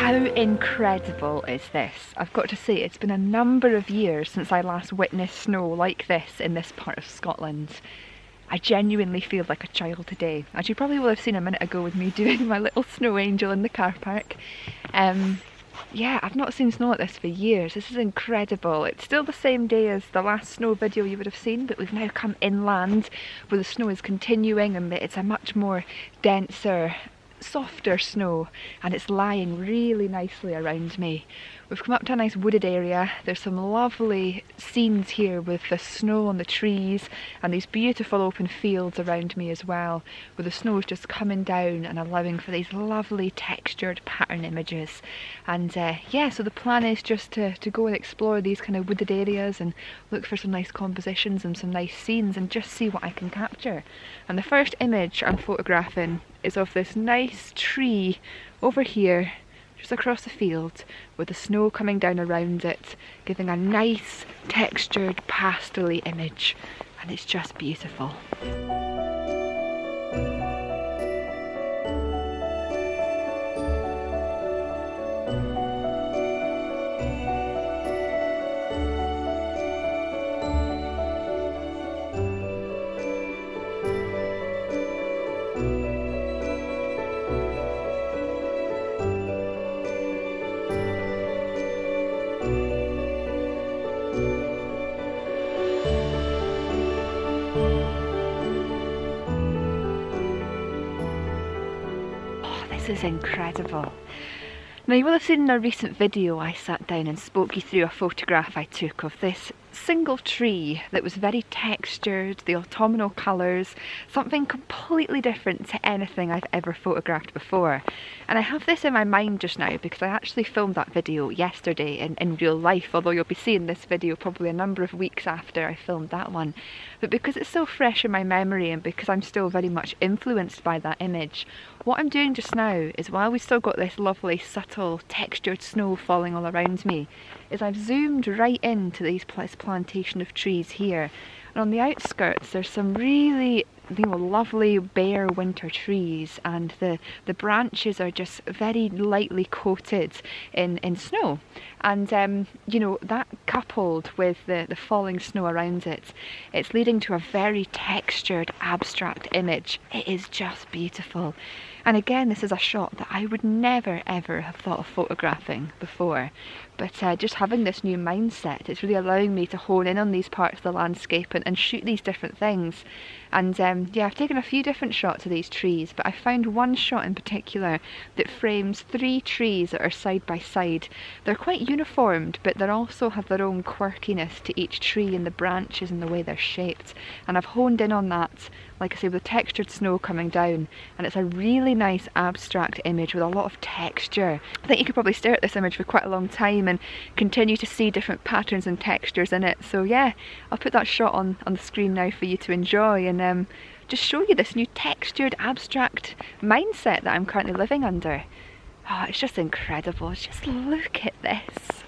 How incredible is this? I've got to say, it's been a number of years since I last witnessed snow like this in this part of Scotland. I genuinely feel like a child today, as you probably will have seen a minute ago with me doing my little snow angel in the car park. Yeah, I've not seen snow like this for years. This is incredible. It's still the same day as the last snow video you would have seen, but we've now come inland where the snow is continuing and it's a much more denser, softer snow, and it's lying really nicely around me. We've come up to a nice wooded area. There's some lovely scenes here with the snow on the trees and these beautiful open fields around me as well, where the snow is just coming down and allowing for these lovely textured pattern images. And yeah, so the plan is just to go and explore these kind of wooded areas and look for some nice compositions and some nice scenes and just see what I can capture. And the first image I'm photographing is of this nice tree over here, just across the field, with the snow coming down around it, giving a nice textured pastel-y image, and it's just beautiful. This is incredible. Now you will have seen in a recent video I sat down and spoke you through a photograph I took of this single tree that was very textured, the autumnal colours, something completely different to anything I've ever photographed before. And I have this in my mind just now because I actually filmed that video yesterday in real life, although you'll be seeing this video probably a number of weeks after I filmed that one. But because it's so fresh in my memory and because I'm still very much influenced by that image, what I'm doing just now is, while we've still got this lovely subtle textured snow falling all around me, is I've zoomed right into this plantation of trees here. And on the outskirts there's some really lovely bare winter trees, and the branches are just very lightly coated in snow. And you know, that coupled with the falling snow around it, it's leading to a very textured abstract image. It is just beautiful. And again, this is a shot that I would never ever have thought of photographing before, but just having this new mindset, it's really allowing me to hone in on these parts of the landscape and shoot these different things. And yeah, I've taken a few different shots of these trees, but I found one shot in particular that frames 3 trees that are side by side. They're quite uniformed, but they also have their own quirkiness to each tree and the branches and the way they're shaped. And I've honed in on that, like I say, with textured snow coming down, and it's a really nice abstract image with a lot of texture. I think you could probably stare at this image for quite a long time and continue to see different patterns and textures in it. So yeah, I'll put that shot on the screen now for you to enjoy, and just show you this new textured abstract mindset that I'm currently living under. Oh, it's just incredible. Just look at this.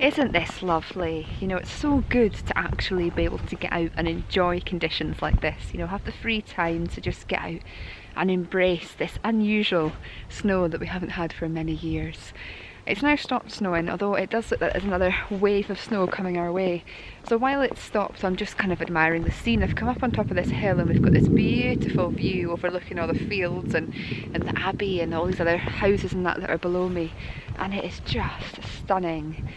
Isn't this lovely? You know, it's so good to actually be able to get out and enjoy conditions like this. You know, have the free time to just get out and embrace this unusual snow that we haven't had for many years. It's now stopped snowing, although it does look like there's another wave of snow coming our way. So while it's stopped, I'm just kind of admiring the scene. I've come up on top of this hill and we've got this beautiful view overlooking all the fields and the abbey and all these other houses and that are below me. And it is just stunning.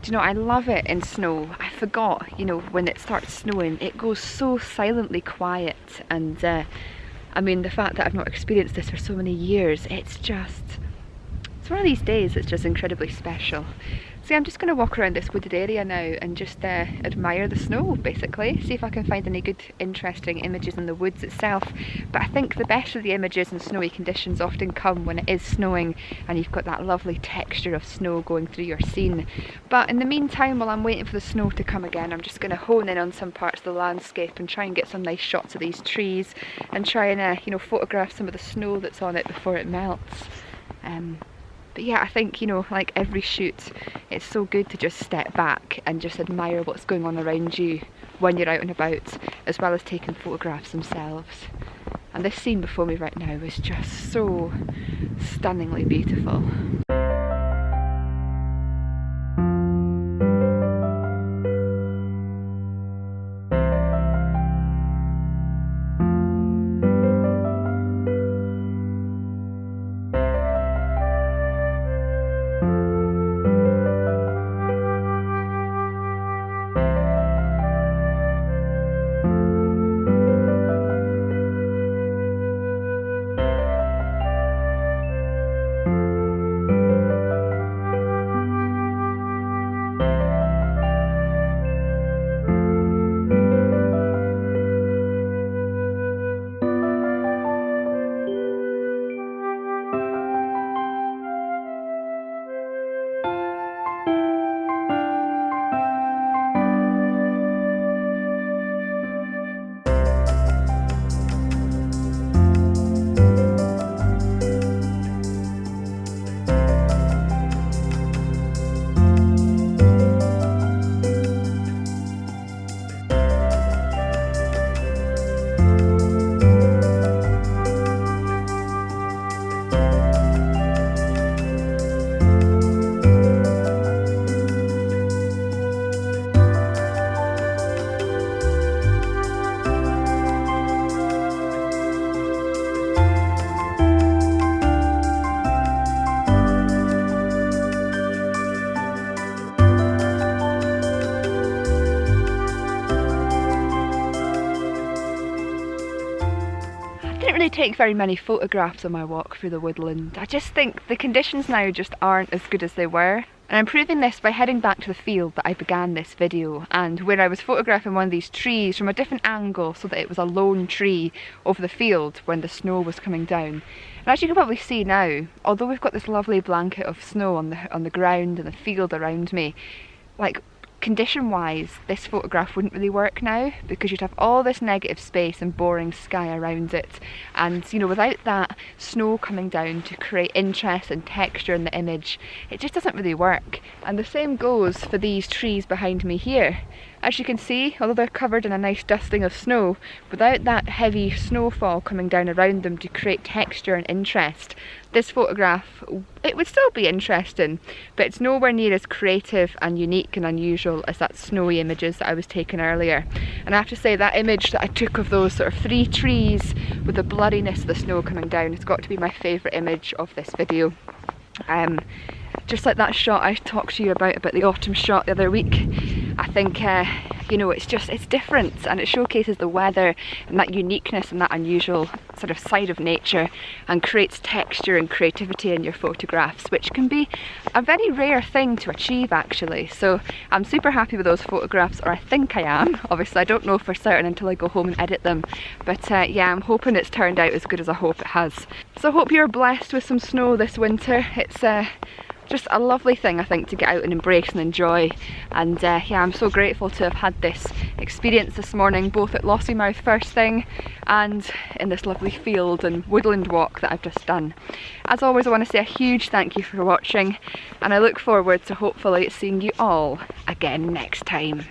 Do you know, I love it in snow. I forgot, you know, when it starts snowing, it goes so silently quiet. And I mean, the fact that I've not experienced this for so many years, it's one of these days that's just incredibly special. So I'm just going to walk around this wooded area now and just admire the snow, basically. See if I can find any good, interesting images in the woods itself. But I think the best of the images in snowy conditions often come when it is snowing and you've got that lovely texture of snow going through your scene. But in the meantime, while I'm waiting for the snow to come again, I'm just going to hone in on some parts of the landscape and try and get some nice shots of these trees and try and you know, photograph some of the snow that's on it before it melts. But yeah, I think, you know, like every shoot, it's so good to just step back and just admire what's going on around you when you're out and about, as well as taking photographs themselves. And this scene before me right now is just so stunningly beautiful. Take very many photographs on my walk through the woodland. I just think the conditions now just aren't as good as they were. And I'm proving this by heading back to the field that I began this video, and where I was photographing one of these trees from a different angle so that it was a lone tree over the field when the snow was coming down. And as you can probably see now, although we've got this lovely blanket of snow on the ground and the field around me, like, condition wise this photograph wouldn't really work now, because you'd have all this negative space and boring sky around it, and you know, without that snow coming down to create interest and texture in the image, it just doesn't really work. And the same goes for these trees behind me here. As you can see, although they're covered in a nice dusting of snow, without that heavy snowfall coming down around them to create texture and interest, this photograph, it would still be interesting, but it's nowhere near as creative and unique and unusual as that snowy images that I was taking earlier. And I have to say, that image that I took of those sort of 3 trees with the bloodiness of the snow coming down, it's got to be my favourite image of this video. Just like that shot I talked to you about the autumn shot the other week, I think, you know, it's different, and it showcases the weather and that uniqueness and that unusual sort of side of nature, and creates texture and creativity in your photographs, which can be a very rare thing to achieve actually. So I'm super happy with those photographs, or I think I am. Obviously I don't know for certain until I go home and edit them, but yeah, I'm hoping it's turned out as good as I hope it has. So I hope you're blessed with some snow this winter. It's just a lovely thing, I think, to get out and embrace and enjoy. And yeah, I'm so grateful to have had this experience this morning, both at Lossiemouth first thing and in this lovely field and woodland walk that I've just done. As always, I want to say a huge thank you for watching, and I look forward to hopefully seeing you all again next time.